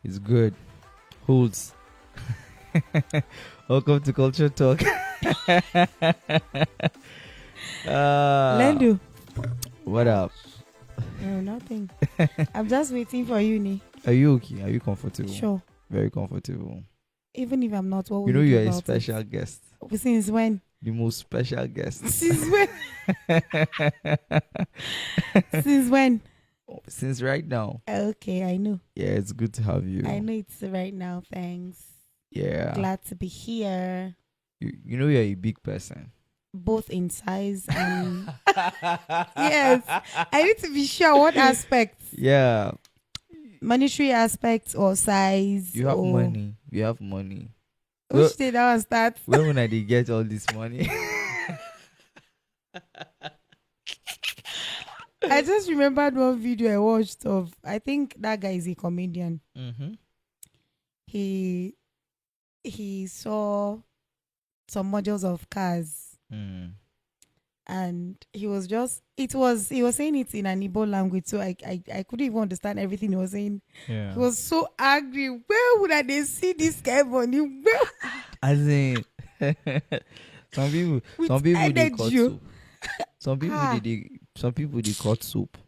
It's good. Holds. Welcome to Culture Talk. Lendo. What up? No, nothing. I'm just waiting for you, Ni. Are you okay? Are you comfortable? Sure. Very comfortable. Even if I'm not, what will You know do you're a about special guest. it? Since when? The most special guest. Since when? Since when? Since right now. Okay, I know. Yeah, it's good to have you. I know it's right now. Thanks. Yeah. Glad to be here. You know you're a big person. Both in size and yes. I need to be sure what aspects. Yeah. Monetary aspects or size. You have or money. You have money. Which day that one starts? When will I get all this money? I just remembered one video I watched of, I think that guy is a comedian. Mm-hmm. He saw some models of cars and he was saying it in an Igbo language, so I couldn't even understand everything he was saying. Yeah. He was so angry. Where would they see this guy money? Where? As in, some people they cut soup. Some people they cut soup.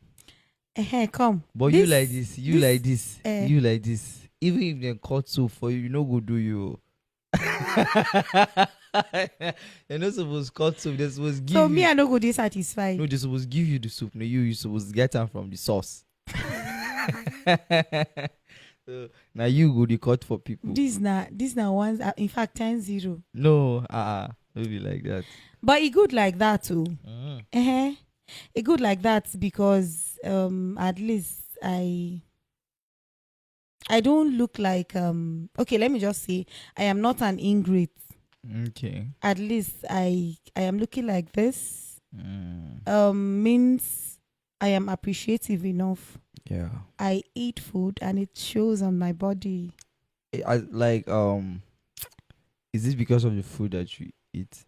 Come. But you like this. You like this. Even if they cut soup for you, you know go do you. You're not supposed to cut soup. They're supposed to give So you. me, I no go this satisfied. No, they're supposed to give you the soup. No, you supposed to get them from the sauce. So, now you go the cut for people. This now ones. In fact, 10-0. No, don't be like that. But it good like that too. It good like that because at least I don't look like okay, let me just say I am not an ingrate. Okay. At least I am looking like this. Means I am appreciative enough. Yeah. I eat food and it shows on my body. Is this because of the food that you eat?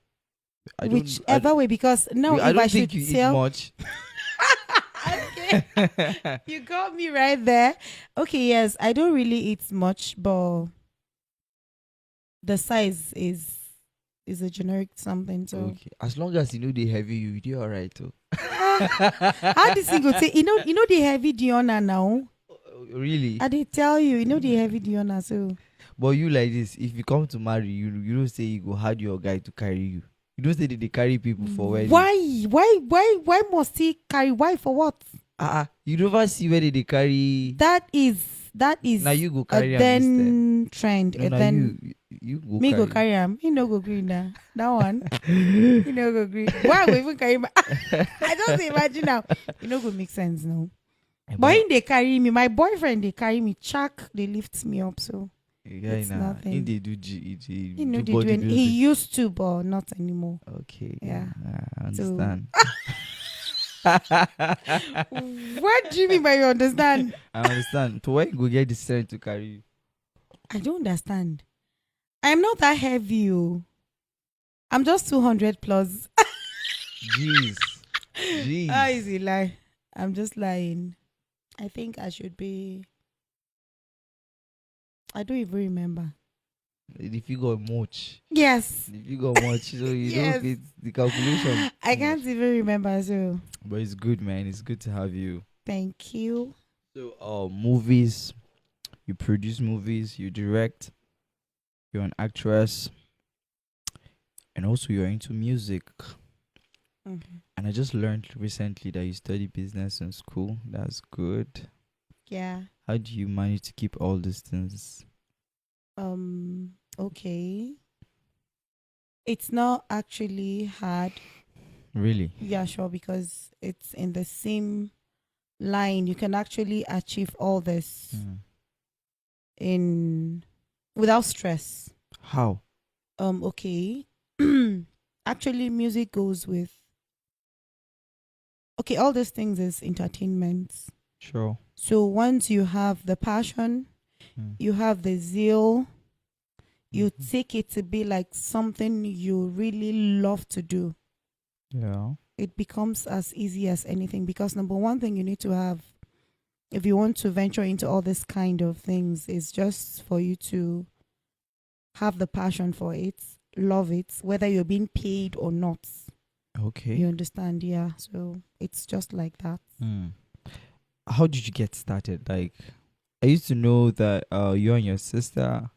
Whichever way, because now I if don't I think should you tell eat much. Okay. You got me right there. Okay, yes, I don't really eat much, but the size is a generic something. So Okay. As long as you know they heavy, you do alright too. how this thing go say? You know the heavy Diona now. Really? I did tell you, the heavy Diona. So But you like this, if you come to marry, you don't say you go hard your guy to carry you. You don't say that they carry people for wedding. why must he carry? Why for what? You never see where they carry. That is Now you go a carry then trend. No, And now then you go me carry. go carry him. He no go green now. That one. He no go green. Why we even carry him? I don't imagine now. It no go make sense now. But when they carry me, my boyfriend they carry me. Chuck, they lift me up. So yeah, it's nothing. In they do GEG. you know they do. He used to, but not anymore. Okay. Yeah. I understand. What do you mean by you understand? I understand. To where you go get the strength to carry you? I don't understand. I'm not that heavy. I'm just 200 plus. Jeez. Ah, easy lie. I'm just lying. I think I should be. I don't even remember. If you got much. Yes. If you got much, so you Yes. don't get the calculation. I can't even remember. So But it's good, man. It's good to have you. thank you. So, movies. You produce movies. You direct. You're an actress. And also you're into music. Mhm. And I just learned recently that you study business in school. That's good. Yeah. How do you manage to keep all these things? Okay. It's not actually hard. Really? Yeah, sure, because it's in the same line. You can actually achieve all this without stress. How? Okay. Actually, music goes with. Okay, all these things is entertainment. Sure. So once you have the passion, you have the zeal, you take it to be like something you really love to do. Yeah. It becomes as easy as anything because number one thing you need to have if you want to venture into all this kind of things, it's just for you to have the passion for it, love it, whether you're being paid or not. Okay. You understand? Yeah. So it's just like that. How did you get started? Like, I used to know that you and your sister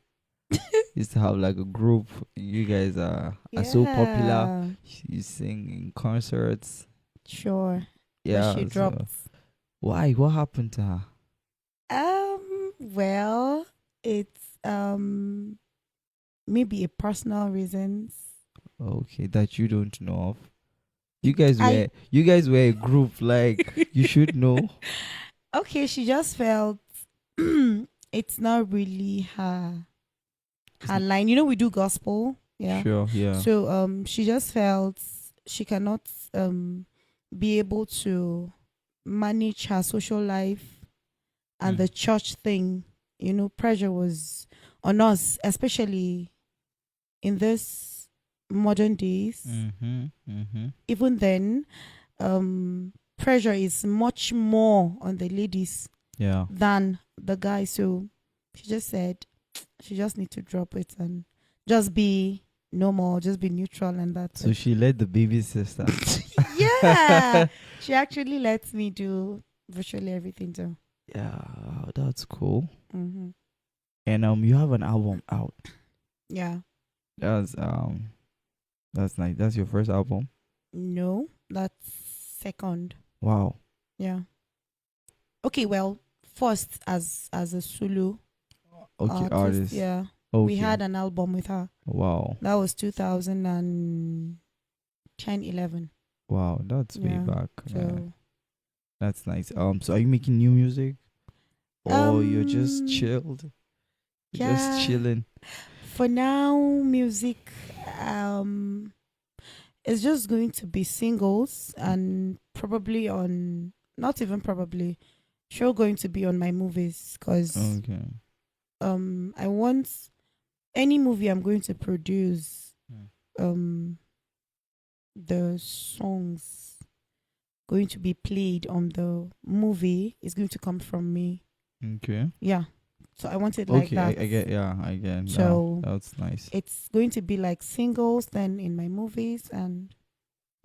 used to have like a group. You guys are so popular. You sing in concerts. Sure. Yeah. But she dropped. Why? What happened to her? Well, it's maybe a personal reasons. Okay, that you don't know of. You guys were a group, like you should know. Okay, she just felt it's not really her line. You know, we do gospel. Yeah. Sure, yeah. So she just felt she cannot be able to manage her social life and the church thing. You know, pressure was on us, especially in this modern days. Even then, pressure is much more on the ladies than the guys. So she just said she just need to drop it and just be normal, just be neutral and that. So she let the baby sister. Yeah. She actually lets me do virtually everything too. Yeah, that's cool. Mm-hmm. And you have an album out. Yeah. That's nice. That's your first album? No, that's second. Wow. Yeah. Okay, well, first as a solo artist. Yeah. Okay. We had an album with her. Wow. That was 2010, 11. Wow, that's way back. So that's nice. So are you making new music? Or you're just chilled? You're just chilling? For now, music is just going to be singles and probably on, not even probably, sure going to be on my movies because I want any movie I'm going to produce, the songs going to be played on the movie is going to come from me. Okay. Yeah. So I want it like that. I get. So that's nice. It's going to be like singles then in my movies and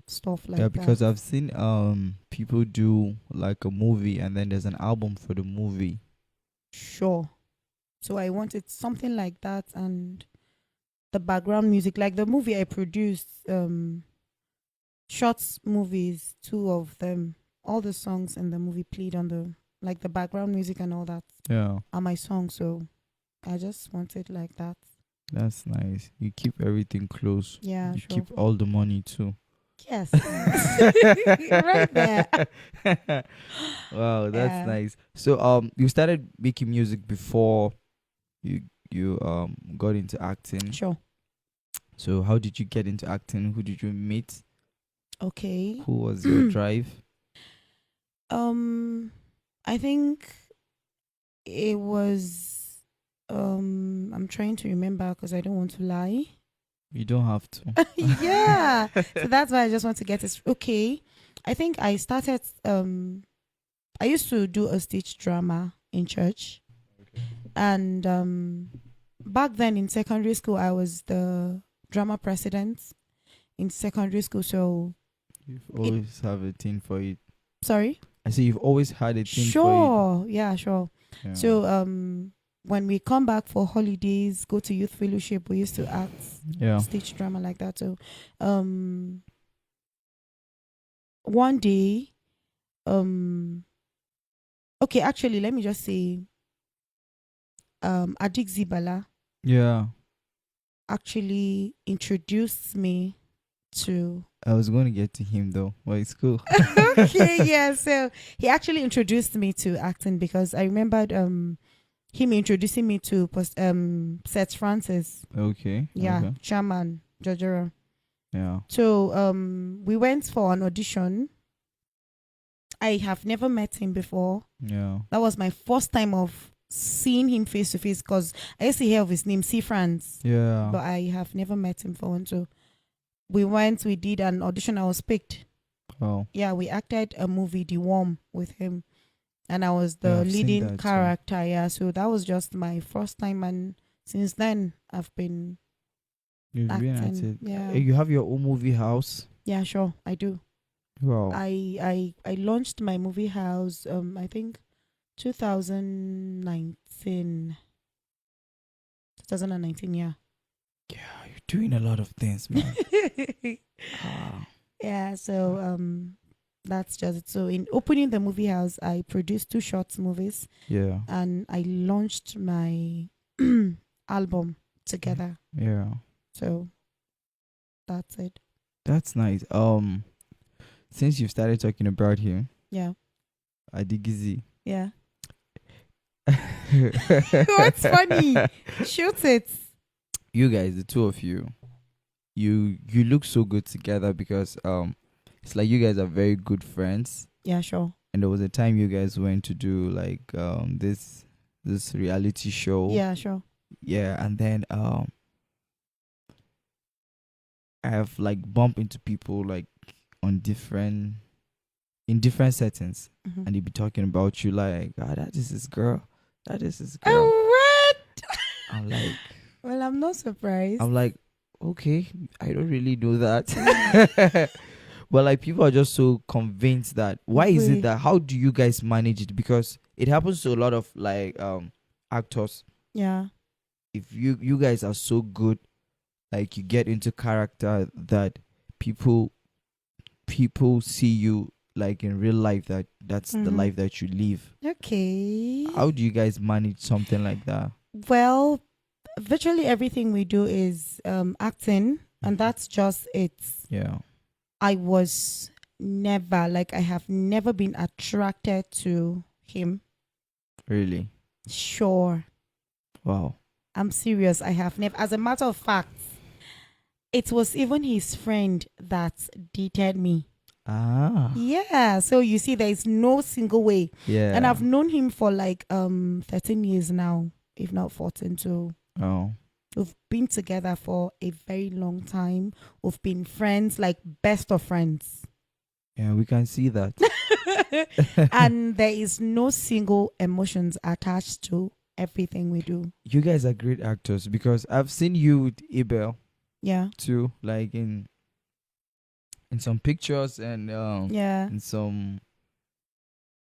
stuff like that. Yeah, because I've seen people do like a movie and then there's an album for the movie. Sure. So I wanted something like that and the background music, like the movie I produced, short movies, 2 of them, all the songs in the movie played on the, like the background music and all that are my songs. So I just want it like that. That's nice. You keep everything close. Yeah, you sure. keep all the money too. Yes. Right there. Wow, that's nice. So you started making music before you got into acting. Sure. So how did you get into acting? Who did you meet? Okay. Who was your drive? I think it was I'm trying to remember because I don't want to lie. You don't have to. Yeah. So that's why I just want to get it. Okay. I think I started I used to do a stage drama in church. Okay. And back then in secondary school I was the drama president in secondary school. So you've always have a thing for it. Sorry? I say you've always had a thing for it. Sure. Yeah, sure. Yeah. So when we come back for holidays, go to youth fellowship, we used to act stage drama like that. So one day, okay, actually let me just say Adik Zibala actually introduced me to, I was going to get to him though, but it's cool. Okay, yeah. So he actually introduced me to acting because I remembered him introducing me to Seth Francis. Okay. Yeah, okay. Chairman Jojora. Yeah. So we went for an audition. I have never met him before. Yeah. That was my first time of seeing him face to face because I used to hear of his name, C. France. Yeah. But I have never met him before. So we did an audition. I was picked. Oh. Yeah, we acted a movie, The Worm, with him. and I was Yeah, the I've seen leading that too. character. Yeah, so that was just my first time, and since then I've been You've been at acting. it. Yeah, You have your own movie house. yeah, sure, I do. Wow. I launched my movie house. I think 2019. 2019. Yeah. Yeah, you're doing a lot of things, man. Ah, Yeah. So that's just it. So in opening the movie house, I produced 2 short movies, yeah, and I launched my album together. yeah. So that's it. That's nice. Since you've started talking about him, Yeah. Adigizi. Yeah. What's funny? Shoot it. You guys, the two of you, you look so good together because it's like you guys are very good friends. Yeah, sure. And there was a time you guys went to do like this reality show. Yeah, sure. Yeah, and then I have like bumped into people like on different in different settings, Mhm. and they be talking about you like, ah, that is his girl, that is his girl. Oh, what? I'm like, Well, I'm not surprised. I'm like, okay, I don't really know that. But like people are just so convinced that why is it Wait. that how do you guys manage it? Because it happens to a lot of like actors. Yeah. If you guys are so good, like you get into character that people see you like in real life that that's the Mhm. life that you live. Okay. How do you guys manage something like that? Well, virtually everything we do is acting, and that's just it. Yeah. I was never I have never been attracted to him. Really? Sure. Wow. I'm serious. I have never. As a matter of fact, it was even his friend that dated me. Ah. Yeah. So you see, there is no single way. Yeah. And I've known him for 13 years now, if not 14. So Oh. we've been together for a very long time. We've been friends, like best of friends. Yeah, we can see that. And there is no single emotions attached to everything we do. You guys are great actors because I've seen you with Abel Yeah. too, like in some pictures and Yeah. in some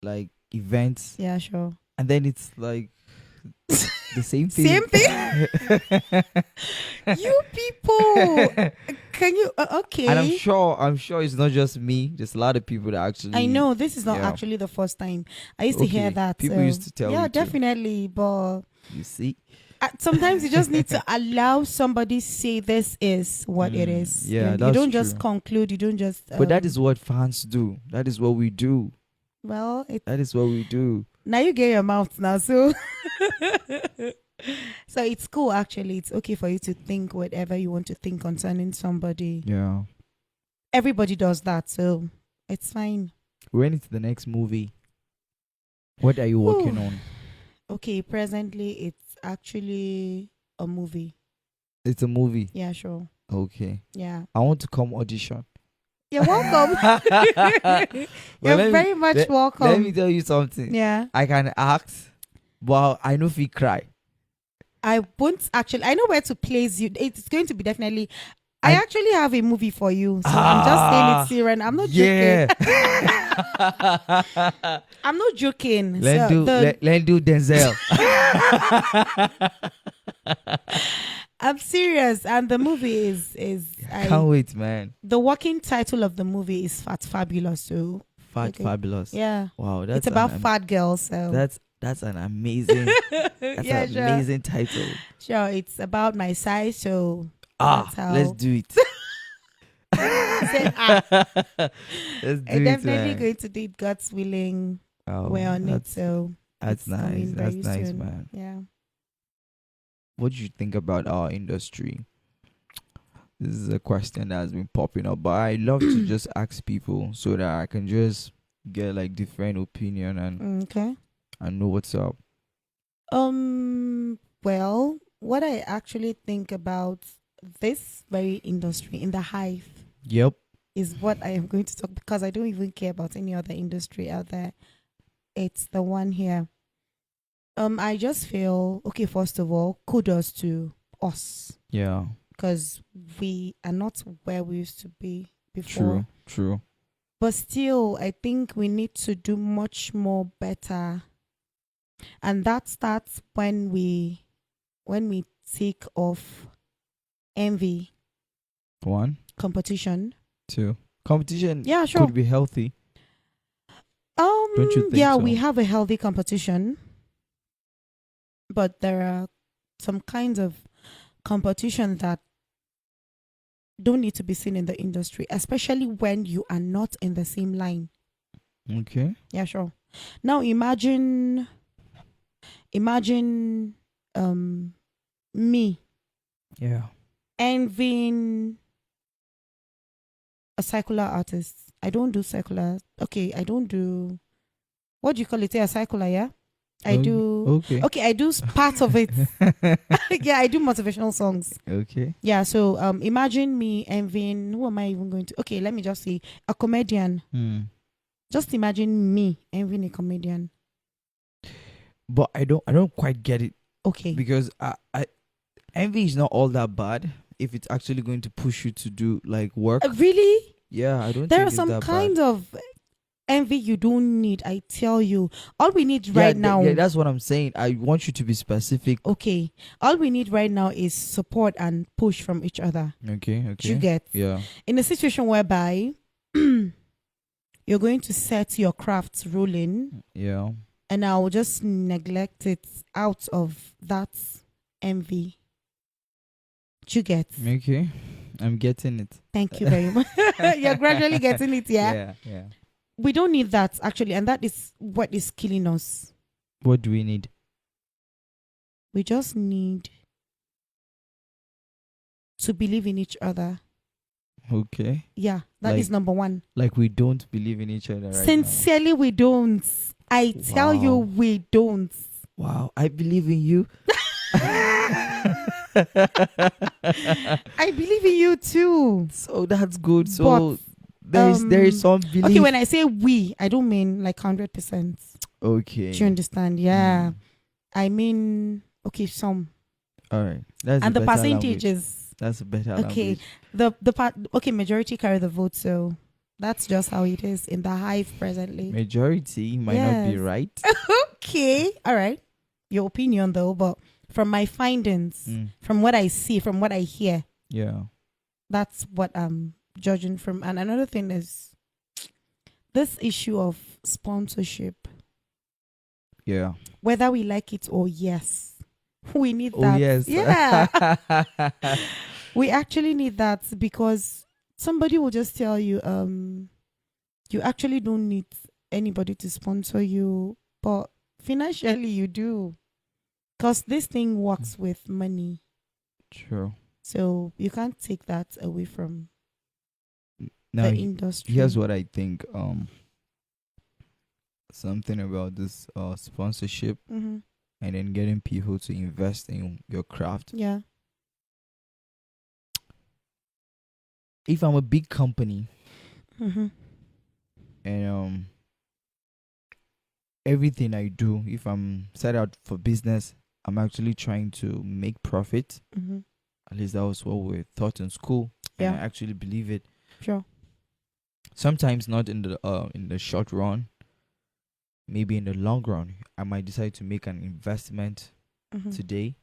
like events, Yeah, sure. and then it's like the same thing. Same thing. You people. Can you okay. And I'm sure it's not just me. There's a lot of people that actually. I know this is not Yeah. actually the first time. I used to hear Okay, that. people used to tell yeah, me too. definitely. But You see. sometimes you just need to allow somebody say this is what it is. Yeah, you that's don't just true. conclude. You don't just. But that is what fans do. That is what we do. Well, That is what we do. now you get your mouth now, so so it's cool. Actually, it's okay for you to think whatever you want to think concerning somebody. Yeah. Everybody does that, so it's fine. When is the next movie? What are you working on? Okay, presently it's actually a movie. It's a movie. Yeah, sure. Okay. Yeah. I want to come audition. You're welcome. Well, You're very much welcome. Let me tell you something. Yeah. I can act, but I know if you cry. I won't actually. I know where to place you. It's going to be definitely. I actually have a movie for you, so I'm just saying it's Siren. I'm not joking. I'm not joking. Let's do Denzel. I'm serious, and the movie is Can't wait, man. the working title of the movie is Fat Fabulous. So Fabulous. yeah, Wow, that's it's about fat girls. So that's an amazing sure. amazing title. Sure, it's about my size. So let's do it. Let's do I'm definitely it, going to do it. God's willing. man. We're on it. So That's it's coming nice. That's very nice, soon. man. Yeah. What do you think about our industry? This is a question that has been popping up, but I love to just ask people so that I can just get like different opinion Okay. and know what's up. Well, what I actually think about this very industry in the hive Yep. is what I am going to talk, because I don't even care about any other industry out there. it's the one here. I just feel okay. First of all, kudos to us Yeah. because we are not where we used to be before. True. But still, I think we need to do much more better, and that starts when we take off envy, One, competition. two. Competition Yeah, sure. could be healthy. Don't you think Yeah, so? we have a healthy competition, but there are some kinds of competition that don't need to be seen in the industry, especially when you are not in the same line. Okay. Yeah, sure. Now imagine me Yeah. envying a secular artist. I don't do secular. Okay, I don't do, what do you call it? A secular, yeah? I do. Okay. Okay, I do part of it. Yeah, I do motivational songs. Okay. Yeah, so imagine me envying, who am I even going to? Okay, let me just say a comedian. Just imagine me envying a comedian. But I don't quite get it. Okay. Because I envy is not all that bad if it's actually going to push you to do like work. Really? Yeah, I don't There think are it's some that kind bad. of envy you don't need. I tell you. All we need Yeah, right now. yeah, that's what I'm saying. I want you to be specific. Okay. All we need right now is support and push from each other. Okay. You get? Yeah. In a situation whereby you're going to set your crafts rolling, Yeah. and I'll just neglect it out of that envy. You get? Okay. I'm getting it. Thank you very much. You're gradually getting it, yeah? Yeah. We don't need that, actually, and that is what is killing us. What do we need? We just need to believe in each other. Okay. Yeah, that is number one. Like we don't believe in each other right Sincerely, we don't. I tell you, Wow. we don't. Wow, I believe in you. I believe in you too. So that's good. So But, there is some belief. okay, when I say we, I don't mean like 100%. Okay. Do you understand? Yeah. Mm. I mean, okay, some. All right. That's And a the better percentages. That's a better Okay. language. The part, okay, majority carry the vote, so that's just how it is in the hive presently. Majority might not be Yes. right. Okay. All right. Your opinion though, but from my findings, from what I see, from what I hear, Yeah. that's what I'm judging from. And another thing is this issue of sponsorship. Yeah. Whether we like it or yes, we need Oh that. yes. Yeah. We actually need that because somebody will just tell you, you actually don't need anybody to sponsor you, but financially you do. Because this thing works with money. True. So you can't take that away from Now the industry. here's what I think. Something about this sponsorship Mm-hmm. and then getting people to invest in your craft. Yeah. If I'm a big company Mm-hmm. and everything I do, if I'm set out for business, I'm actually trying to make profit. Mm-hmm. At least that was what we taught in school. Yeah. And I actually believe it. Sure. Sometimes not in the short run. Maybe in the long run, I might decide to make an investment Mm-hmm. today.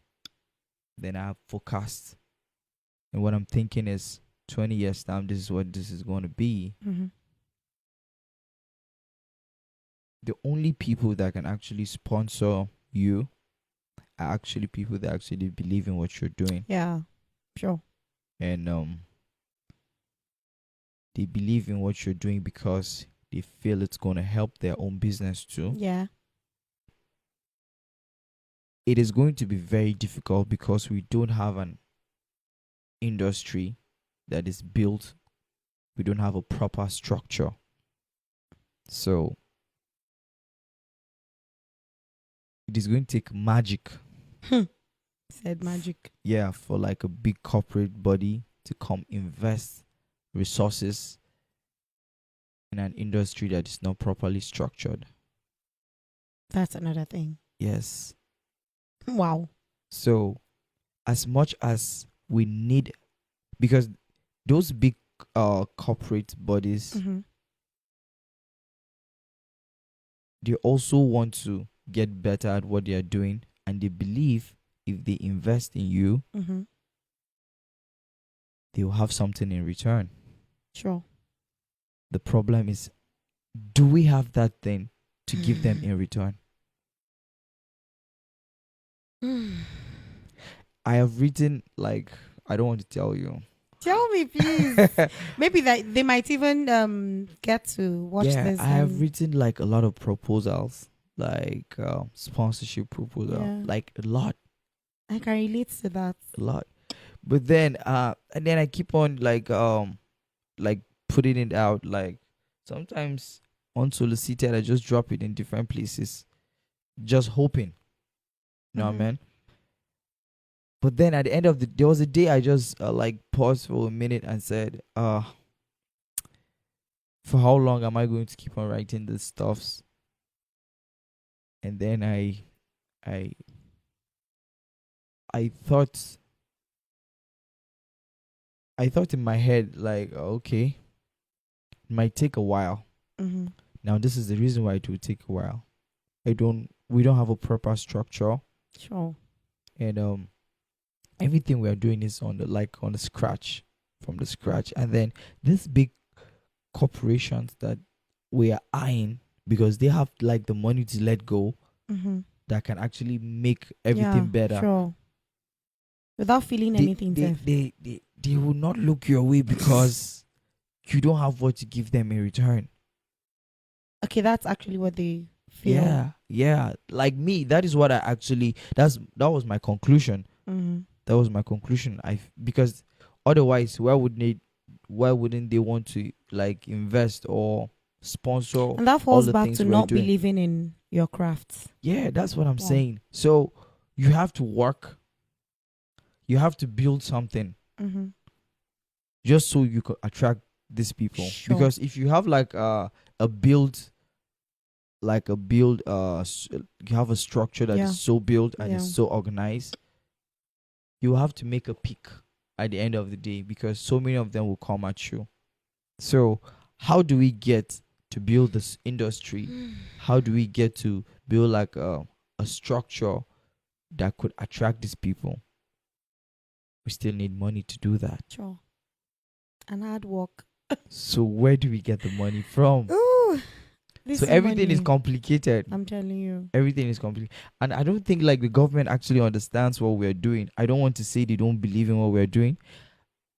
Then I have forecast. And what I'm thinking is 20 years time, this is what this is going to be. Mm-hmm. The only people that can actually sponsor you are actually people that actually believe in what you're doing. Yeah. Sure. And they believe in what you're doing because they feel it's going to help their own business too. Yeah. It is going to be very difficult because we don't have an industry that is built. We don't have a proper structure. So it is going to take magic. Said magic. Yeah, for like a big corporate body to come invest resources in an industry that is not properly structured. That's another thing. Yes. Wow. So as much as we need, because those big corporate bodies, Mm-hmm. they also want to get better at what they are doing, and they believe if they invest in you, Mm-hmm. they will have something in return. Sure. The problem is, do we have that thing to give them in return? I have written, like, I don't want to tell you. Tell me, please. Maybe that they might even get to watch Yeah, this. I have written like a lot of proposals, like sponsorship proposal, Yeah. like a lot, I can relate to that. a lot. But then, and then I keep on like putting it out. Like sometimes unsolicited, I just drop it in different places, just hoping. You know what I Mm-hmm. mean? But then at the end of there was a day I just like paused for a minute and said, for how long am I going to keep on writing these stuffs? And then I I thought I thought in my head, like, okay, it might take a while. Mm-hmm. Now this is the reason why it will take a while. We don't have a proper structure, Sure. and everything we are doing is on the scratch, from the scratch. And then these big corporations that we are eyeing, because they have like the money to let go, Mm-hmm. that can actually make everything better. Sure. Without feeling anything, They will not look your way because you don't have what to give them in return. Okay, that's actually what they feel. Yeah. Like me, that is what I actually. That was my conclusion. Mm-hmm. That was my conclusion. Because otherwise, why wouldn't they want to like invest or sponsor And that all falls the back things to we're not doing? believing in your craft. Yeah, that's what I'm Wow. saying. So you have to work. You have to build something Mm-hmm. just so you could attract these people. Sure. Because if you have like a build, you have a structure that is so built and is so organized, you have to make a peak at the end of the day, because so many of them will come at you. So how do we get to build this industry? How do we get to build like a structure that could attract these people? We still need money to do that. Sure. And hard work. So where do we get the money from? Ooh, So everything is complicated. I'm telling you. Everything is complicated. And I don't think like the government actually understands what we're doing. I don't want to say they don't believe in what we're doing.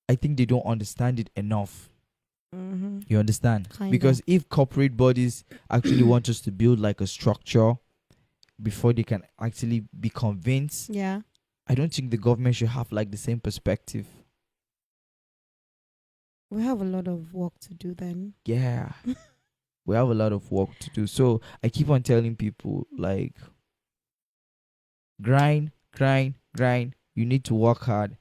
I think they don't understand it enough. Mm-hmm. You understand? Kinda. Because if corporate bodies actually want us to build like a structure before they can actually be convinced, I don't think the government should have like the same perspective. We have a lot of work to do then. Yeah. We have a lot of work to do. So I keep on telling people, like, grind. You need to work hard.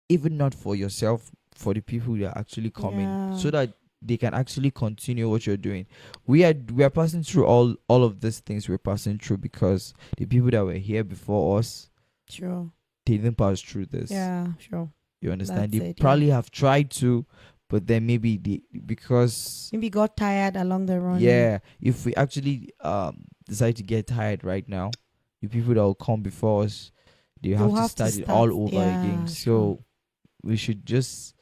Even not for yourself, for the people that are actually coming, so that they can actually continue what you're doing. We are passing through all of these things we're passing through because the people that were here before us, sure, they didn't pass through this. Yeah, sure. You understand? That's They it, probably have tried to, but then maybe because maybe got tired along the run. Yeah, if we actually decide to get tired right now, the people that will come before us, they have to start it all over again. So we should just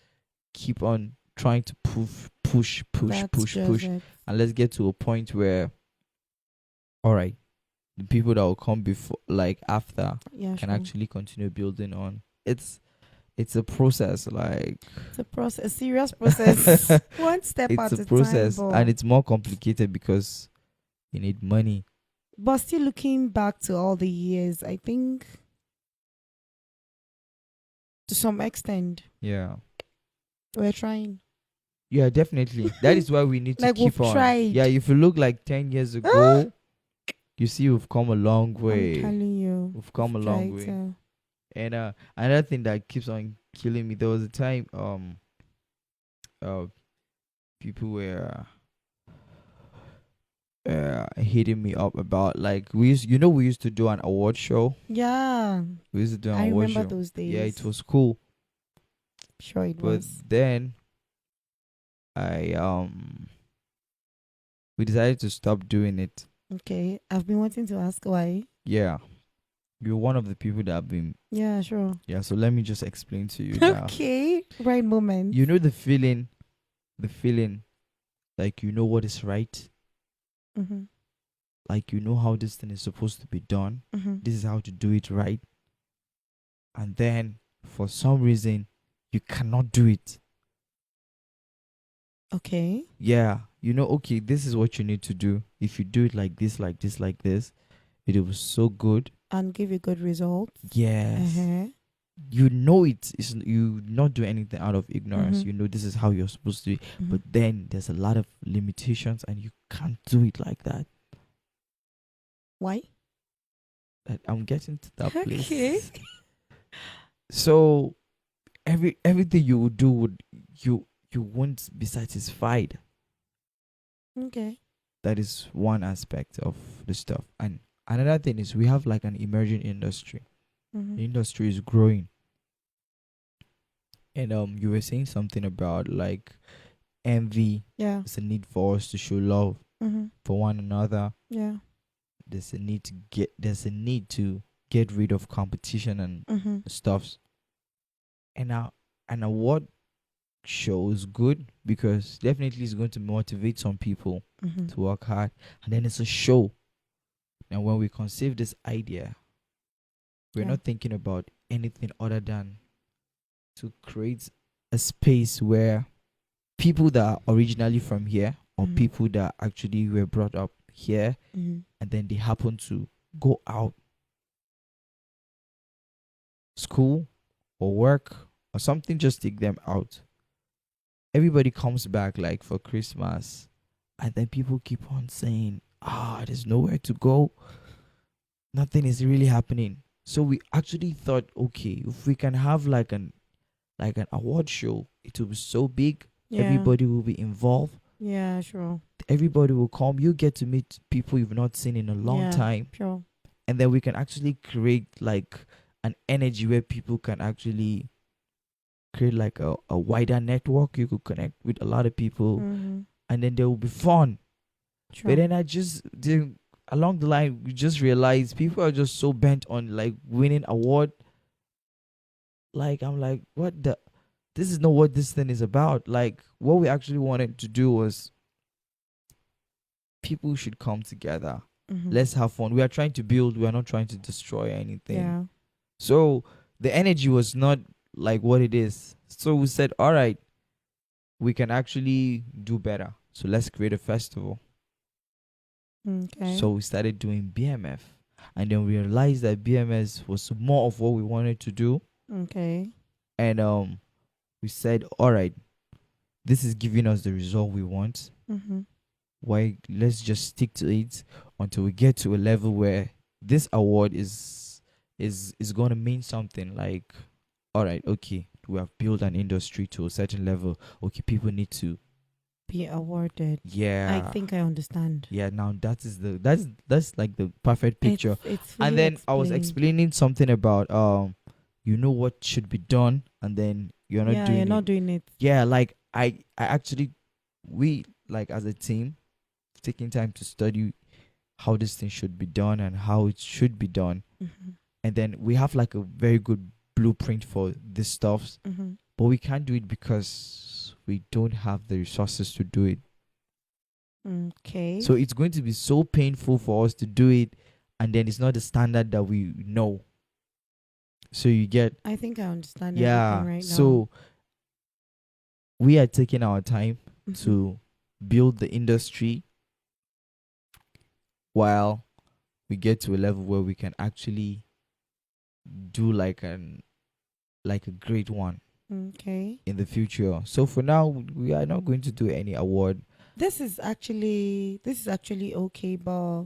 keep on trying to push, and let's get to a point where, all right, the people that will come before, like after, can actually continue building on. It's a process, like it's a process, a serious process. One step at a time. It's a process, and it's more complicated because you need money. But still, looking back to all the years, I think to some extent, we're trying. Yeah, definitely. That is why we need to like keep on. Tried. Yeah, if you look like 10 years ago, you see we've come a long way. I'm telling you, we've come a long way. And another thing that keeps on killing me, there was a time people were hitting me up about, like, we used to do an award show. Yeah. We used to do an I award remember show. those days. Yeah, it was cool. Sure it But was. then I we decided to stop doing it. Okay. I've been wanting to ask why. Yeah. You're one of the people that have been. Yeah, sure. Yeah, so let me just explain to you now. Okay. Right moment. You know the feeling, like you know what is right, Mm-hmm. like you know how this thing is supposed to be done. Mm-hmm. This is how to do it right. And then for some reason you cannot do it. Okay. Yeah, you know, okay, this is what you need to do. If you do it like this, like this, like this, it was so good. And give you good results. Yes. Uh-huh. You know it's you not do anything out of ignorance. Mhm. You know this is how you're supposed to do it. But then there's a lot of limitations and you can't do it like that. Why? I'm getting to that place. Okay. So everything you would do would you won't be satisfied. Okay. That is one aspect of the stuff. And another thing is we have like an emerging industry. Mm-hmm. The industry is growing. And you were saying something about like envy. Yeah. There's a need for us to show love Mm-hmm. for one another. Yeah. There's a need to get rid of competition and Mm-hmm. stuffs. And an award show is good because definitely it's going to motivate some people Mm-hmm. to work hard. And then it's a show. Now when we conceive this idea, we're Yeah. not thinking about anything other than to create a space where people that are originally from here or Mhm. people that actually were brought up here Mm-hmm. and then they happen to go out school or work or something, just take them out. Everybody comes back like for Christmas and then people keep on saying, there's nowhere to go, nothing is really happening. So we actually thought, okay, if we can have like an award show, it will be so big. Yeah. Everybody will be involved. Yeah, sure. Everybody will come. You get to meet people you've not seen in a long Yeah. time. Sure. And then we can actually create like an energy where people can actually create like a wider network. You could connect with a lot of people Mm-hmm. and then there will be fun. Sure. But then along the line, we just realized people are just so bent on like winning award. Like, I'm like, this is not what this thing is about. Like, what we actually wanted to do was people should come together. Mm-hmm. Let's have fun. We are trying to build. We are not trying to destroy anything. Yeah. So the energy was not like what it is. So we said, all right, we can actually do better. So let's create a festival. Okay. So we started doing BMF. And then we realized that BMS was more of what we wanted to do. Okay. And we said, all right, this is giving us the result we want. Mm-hmm. Why let's just stick to it until we get to a level where this award is gonna mean something. Like, all right, okay, we have built an industry to a certain level. Okay, people need to be awarded. Yeah. I think I understand. Yeah, now that's like the perfect picture. It's and then I was explaining something about you know what should be done and then you're not doing you're it. not doing it. Yeah, like I actually, we like as a team taking time to study how this thing should be done and how it should be done. Mm-hmm. And then we have like a very good blueprint for this stuff. Mm-hmm. But we can't do it because we don't have the resources to do it. Okay. So it's going to be so painful for us to do it and then it's not the standard that we know. So you get, I think I understand. yeah, everything right now. so we are taking our time Mhm. to build the industry while we get to a level where we can actually do like a great one Okay. in the future. So for now, we are not going to do any award. This is actually okay, but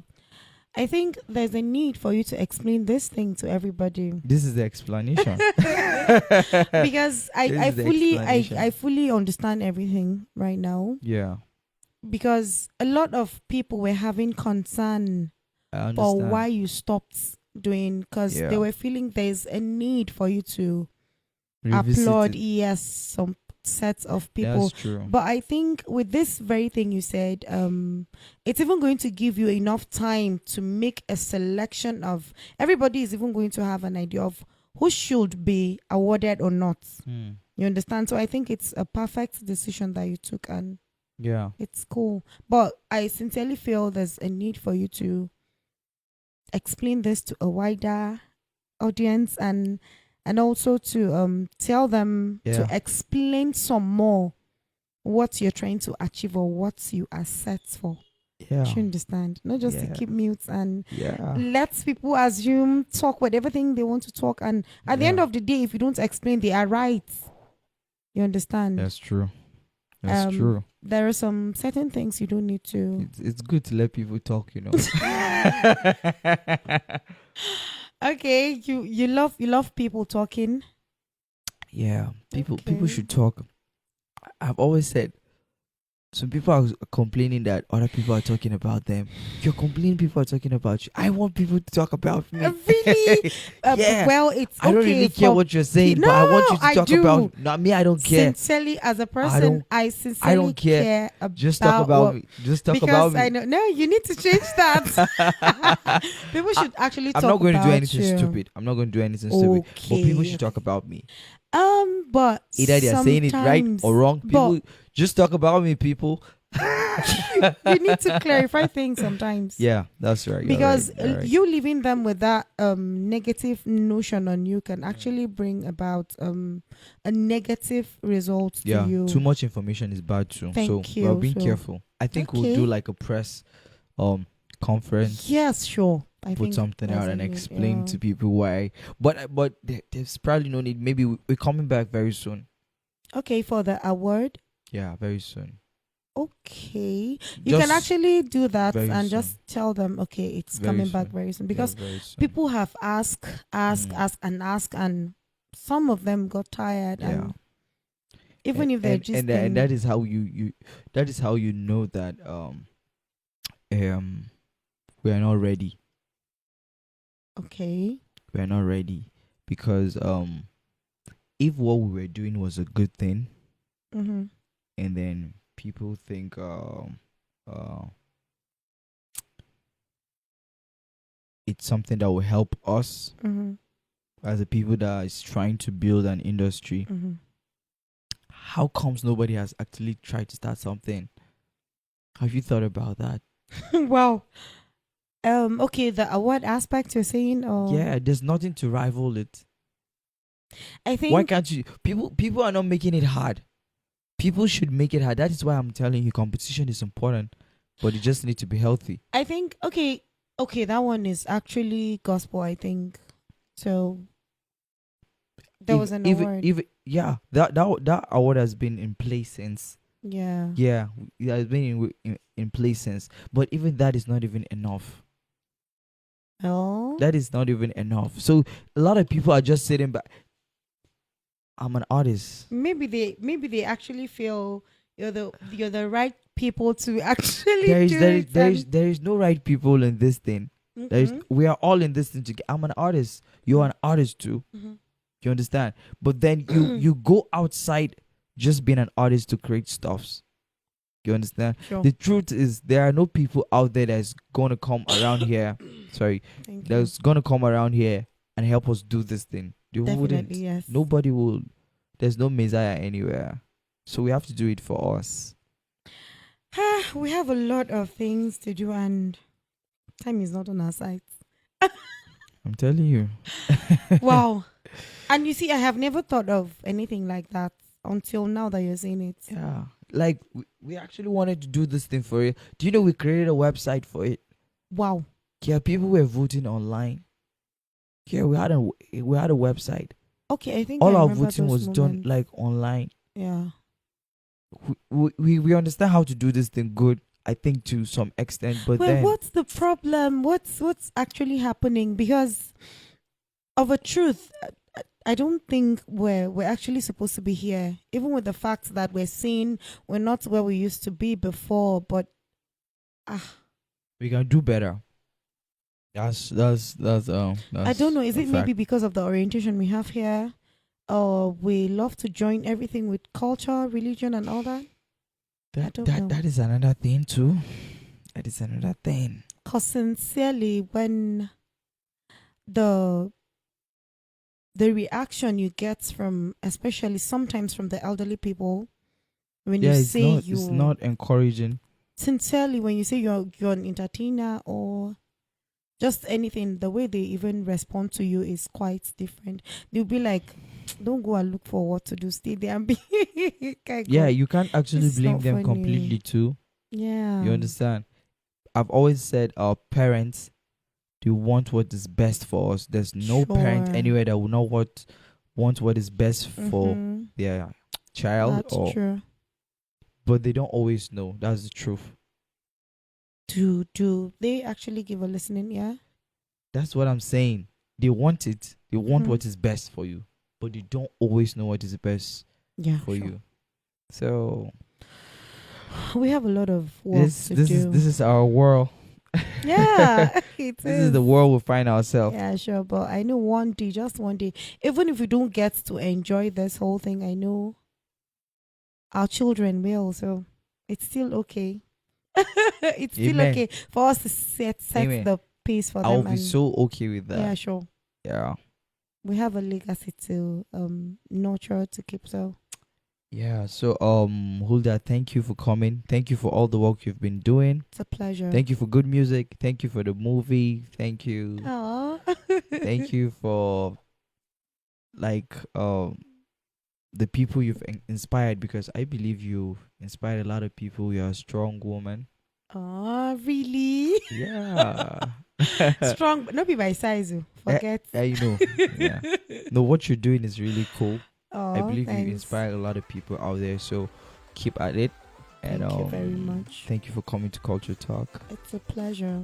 I think there's a need for you to explain this thing to everybody. This is the explanation. Because This is the explanation. I fully understand everything right now. Yeah. because a lot of people were having concern I for understand. why you stopped doing, because they Yeah. were feeling there's a need for you to Revisit applaud, it. yes, some sets of people. That's true. But I think with this very thing you said, it's even going to give you enough time to make a selection of, everybody is even going to have an idea of who should be awarded or not. You understand? So I think it's a perfect decision that you took, and Yeah. it's cool. But I sincerely feel there's a need for you to explain this to a wider audience, and also to tell them to Yeah. explain some more what you're trying to achieve or what you are set for. Yeah. You understand? Not just to Yeah. keep mute and Yeah. let people assume, talk whatever thing they want to talk, and at the end Yeah. of the day, if you don't explain, they are right. You understand? That's true. That's true. There are some certain things you don't need to. It's good to let people talk, you know. Okay, you love people talking. Yeah. People Okay. should talk. I've always said some people are complaining that other people are talking about them. You're complaining people are talking about you. I want people to talk about me. Really? Yeah. Well, it's I don't okay really care for what you're saying, no, but I want you to I talk do. about not me. I don't care. Sincerely, as a person, don't- I sincerely don't care. about Just talk about what, me. Just talk because about me. I know. No, you need to change that. People should actually talk I'm not going to do about anything you. stupid. I'm not going to do anything stupid. But people should talk about me. But Either they're saying it right sometimes- or wrong. People but just talk about me, people. you need to clarify things sometimes. Yeah, that's right. Because you're right. you leaving them with that negative notion on you can actually bring about a negative result Yeah, to you. too much information is bad too. Thank so you. we're being So- careful. I think we'll Okay. do like a press conference. Yes, sure. I Put think something there's out a and need, explain yeah. to people why. But there's probably no need. Maybe we're coming back very soon. Okay, for the award. Yeah, very soon. Okay, you can Just actually do that very and soon. just tell them, okay, it's Very coming back soon. very soon, Yeah, because very soon. people have asked, Mm. and some of them got tired, Yeah. and even if they're just and that is how you that is how you know that we are not ready. okay. We are not ready because if what we were doing was a good thing, Mm-hmm. and then people think it's something that will help us Mm-hmm. as a people that is trying to build an industry, Mm-hmm. how comes nobody has actually tried to start something? Have you thought about that? Wow. Okay, the award aspect you're saying, or Yeah, there's nothing to rival it. I think Why can't you? People are not making it hard. People should make it hard. That is why I'm telling you, competition is important, but you just need to be healthy. okay, that one is actually gospel, I think. So there was an award. Yeah, that award has been in place since. Yeah. Yeah, it has been in place since. But even that is not even enough. Oh. That is not even enough. So a lot of people are just sitting back. I'm an artist. Maybe they actually feel you're the right people to actually There is no right people in this thing. We are all in this thing together. I'm an artist. You're an artist too. Mm-hmm. You understand? But then you go outside just being an artist to create stuffs. You understand? Sure. The truth is there are no people out there that's gonna come around here. Sorry, Thank you. that's gonna come around here and help us do this thing. You wouldn't. Definitely, yes. Nobody will. There's no messiah anywhere. So we have to do it for us. We have a lot of things to do, and time is not on our side. I'm telling you. Wow. And you see, I have never thought of anything like that until now that you're saying it. Yeah. Like we actually wanted to do this thing for it. Do you know we created a website for it? Wow. Yeah, people were voting online. Yeah, we had a website. Okay, I think All I our remember voting those was done moments. like online. Yeah. We understand how to do this thing good, I think, to some extent, but Well, then what's the problem? What's actually happening? Because of a truth, I don't think we're actually supposed to be here, even with the fact that we're seeing we're not where we used to be before. But we can do better. That's I don't know. Is it fact. maybe because of the orientation we have here, or we love to join everything with culture, religion, and all that? I don't know. That is another thing too. That is another thing. Because sincerely, when the reaction you get from, especially sometimes from the elderly people, when you say it's not encouraging. Sincerely, when you say you're an entertainer or just anything, the way they even respond to you is quite different. They'll be like, don't go and look for what to do, stay there and be yeah, you can't actually It's blame not them funny. completely too. Yeah. You understand? I've always said our parents, they want what is best for us. There's no parent Sure. anywhere that will not want what is best for Mhm. their child. That's true. But they don't always know. That's the truth. Do they actually give a listening ear? That's what I'm saying. They want it. They want Mhm. what is best for you, but they don't always know what is best for you. So We have a lot of work to do. This is our world. Yeah, This is the world we find ourselves. Yeah, sure. But I know one day, just one day, even if we don't get to enjoy this whole thing, I know our children will. So it's still okay. It's still Amen. okay for us to set Amen. the pace for I'll them. be so okay with that. Yeah, sure. Yeah. We have a legacy to nurture, to keep. So Yeah. So Hulda, thank you for coming. Thank you for all the work you've been doing. it's a pleasure. Thank you for good music. Thank you for the movie. Thank you. Aww. Thank you for the people you've inspired, because I believe you inspired a lot of people. You're a strong woman. Oh, really? Yeah. Strong, but not be by size. Forget. I know. Yeah. No, what you're doing is really cool. Oh, I believe thanks. you inspire a lot of people out there. So keep at it. And Thank you very much. Thank you for coming to Culture Talk. It's a pleasure.